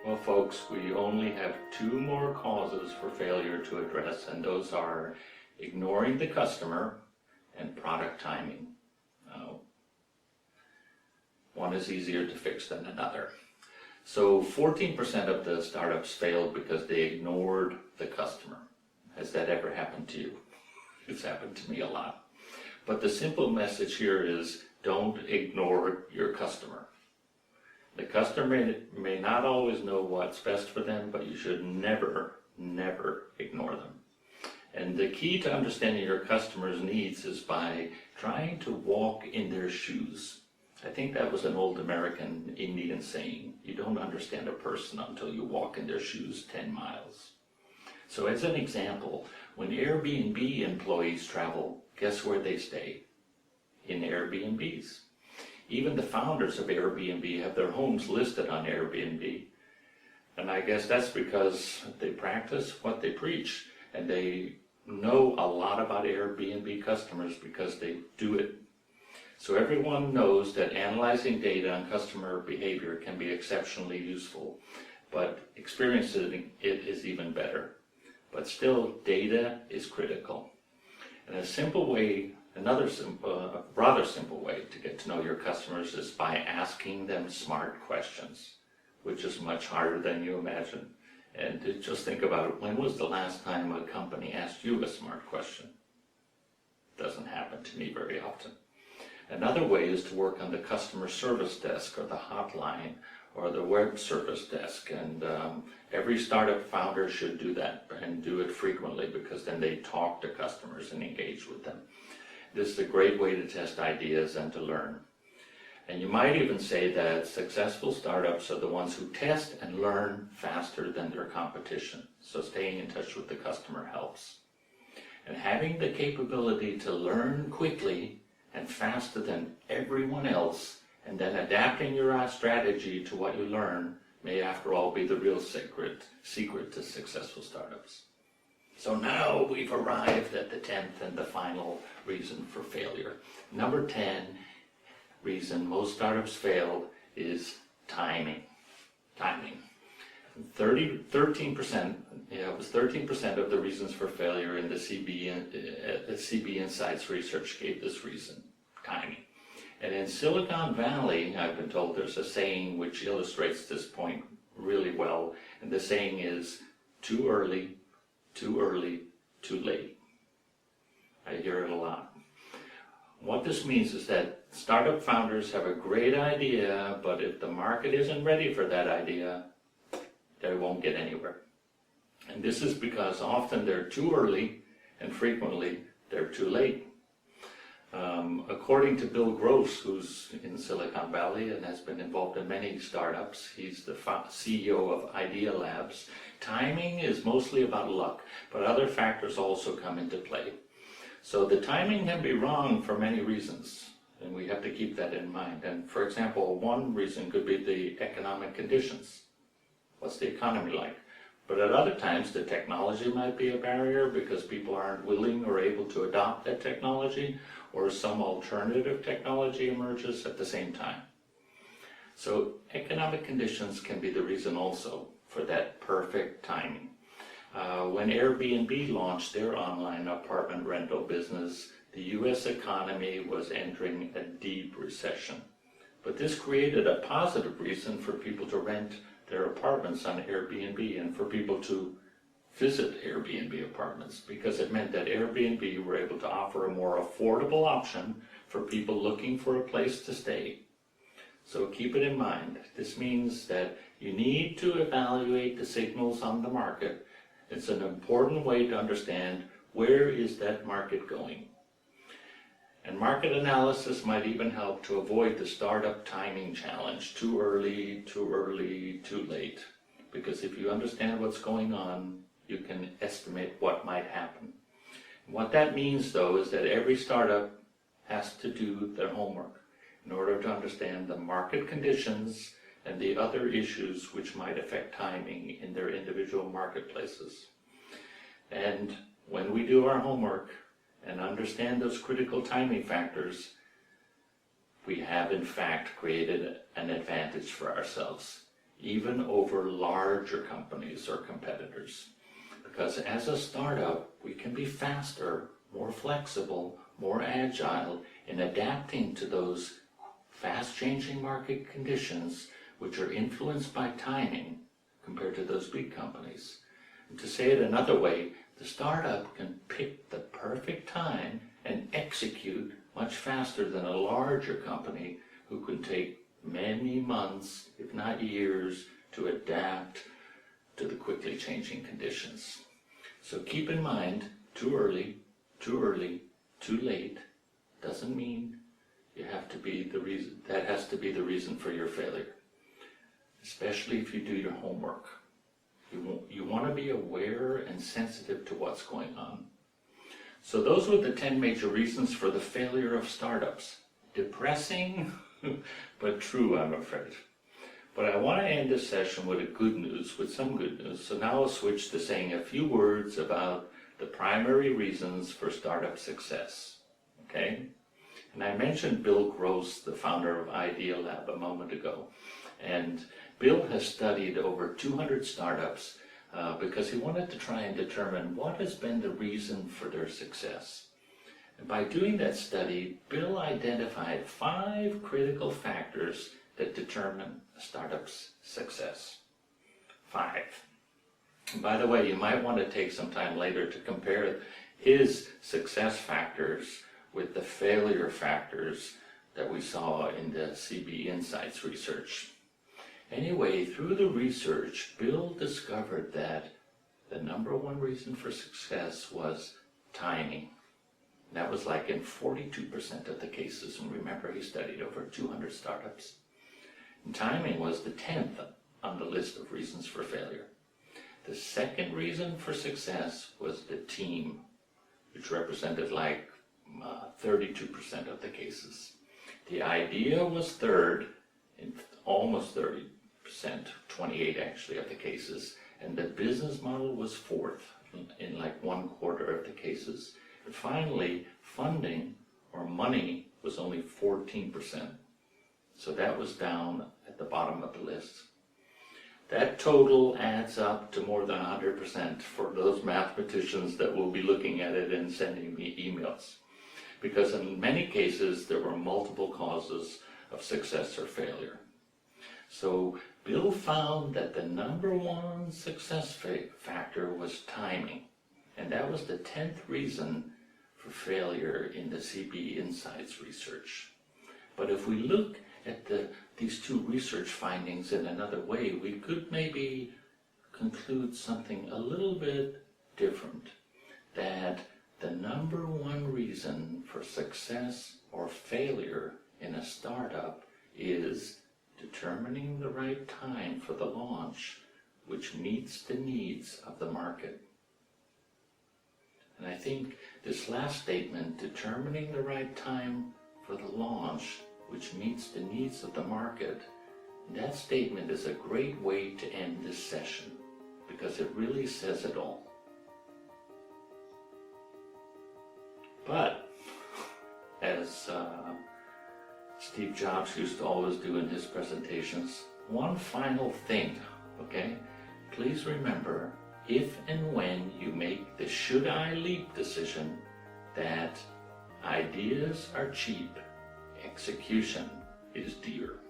Well, folks, we only have two more causes for failure to address, and those are ignoring the customer and product timing. One is easier to fix than another. So 14% of the startups failed because they ignored the customer. Has that ever happened to you? It's happened to me a lot. But the simple message here is don't ignore your customer. The customer may not always know what's best for them, but you should never ignore them. And the key to understanding your customer's needs is by trying to walk in their shoes. I think that was an old American Indian saying, you don't understand a person until you walk in their shoes 10 miles. So as an example, when Airbnb employees travel, guess where they stay? In Airbnbs. Even the founders of Airbnb have their homes listed on Airbnb. And I guess that's because they practice what they preach, and they know a lot about Airbnb customers because they do it. So everyone knows that analyzing data on customer behavior can be exceptionally useful, but experiencing it is even better. But still, data is critical. And another rather simple way to get to know your customers is by asking them smart questions, which is much harder than you imagine. And just think about it, when was the last time a company asked you a smart question? Doesn't happen to me very often. Another way is to work on the customer service desk or the hotline or the web service desk, and every startup founder should do that and do it frequently, because then they talk to customers and engage with them. This is a great way to test ideas and to learn. And you might even say that successful startups are the ones who test and learn faster than their competition. So staying in touch with the customer helps. And having the capability to learn quickly and faster than everyone else, and then adapting your strategy to what you learn, may after all be the real secret to successful startups. So now we've arrived at the 10th and the final reason for failure. Number 10 reason most startups fail is timing. 13%, it was 13% of the reasons for failure in the CB Insights research gave this reason, timing. And in Silicon Valley, I've been told there's a saying which illustrates this point really well, and the saying is, too early, too late. I hear it a lot. What this means is that startup founders have a great idea, but if the market isn't ready for that idea, they won't get anywhere. And this is because often they're too early, and frequently they're too late. According to Bill Gross, who's in Silicon Valley and has been involved in many startups, he's the CEO of Idea Labs, timing is mostly about luck, but other factors also come into play. So the timing can be wrong for many reasons, and we have to keep that in mind. And for example, one reason could be the economic conditions. What's the economy like? But at other times, the technology might be a barrier because people aren't willing or able to adopt that technology, or some alternative technology emerges at the same time. So economic conditions can be the reason also for that perfect timing. When Airbnb launched their online apartment rental business, the US economy was entering a deep recession. But this created a positive reason for people to rent their apartments on Airbnb and for people to visit Airbnb apartments, because it meant that Airbnb were able to offer a more affordable option for people looking for a place to stay. So keep it in mind. This means that you need to evaluate the signals on the market. It's an important way to understand where is that market going. And market analysis might even help to avoid the startup timing challenge, too early, too late. Because if you understand what's going on, you can estimate what might happen. What that means, though, is that every startup has to do their homework in order to understand the market conditions and the other issues which might affect timing in their individual marketplaces. And when we do our homework and understand those critical timing factors, we have in fact created an advantage for ourselves. even over larger companies or competitors. Because as a startup, we can be faster, more flexible, more agile in adapting to those fast-changing market conditions which are influenced by timing compared to those big companies. And to say it another way, the startup can pick the perfect time and execute much faster than a larger company who can take many months, if not years, to adapt to the quickly changing conditions. So keep in mind, too early, too late doesn't mean you have to be the reason, that has to be the reason for your failure. Especially if you do your homework. You want to be aware and sensitive to what's going on. So those were the 10 major reasons for the failure of startups. Depressing, but true, I'm afraid. But I want to end this session with some good news. So now I'll switch to saying a few words about the primary reasons for startup success. Okay? And I mentioned Bill Gross, the founder of Idea Lab, a moment ago. And Bill has studied over 200 startups because he wanted to try and determine what has been the reason for their success. And by doing that study, Bill identified 5 critical factors that determine a startup's success. 5. And by the way, you might want to take some time later to compare his success factors with the failure factors that we saw in the CB Insights research. Anyway, through the research, Bill discovered that the number one reason for success was timing. That was like in 42% of the cases, and remember he studied over 200 startups. And timing was the 10th on the list of reasons for failure. The second reason for success was the team, which represented like 32% of the cases. The idea was third in almost 30%, 28 actually of the cases, and the business model was fourth in like 1/4 of the cases. And finally, funding or money was only 14%. So that was down at the bottom of the list. That total adds up to more than 100% for those mathematicians that will be looking at it and sending me emails. Because in many cases, there were multiple causes of success or failure. So Bill found that the number one success factor was timing. And that was the 10th reason for failure in the CB Insights research. But if we look at these 2 research findings in another way, we could maybe conclude something a little bit different. That the number one reason for success or failure in a startup is determining the right time for the launch, which meets the needs of the market. And I think this last statement, determining the right time for the launch, which meets the needs of the market, that statement is a great way to end this session because it really says it all. But, as Steve Jobs used to always do in his presentations, one final thing, okay? Please remember, if and when you make the should I leap decision, that ideas are cheap, execution is dear.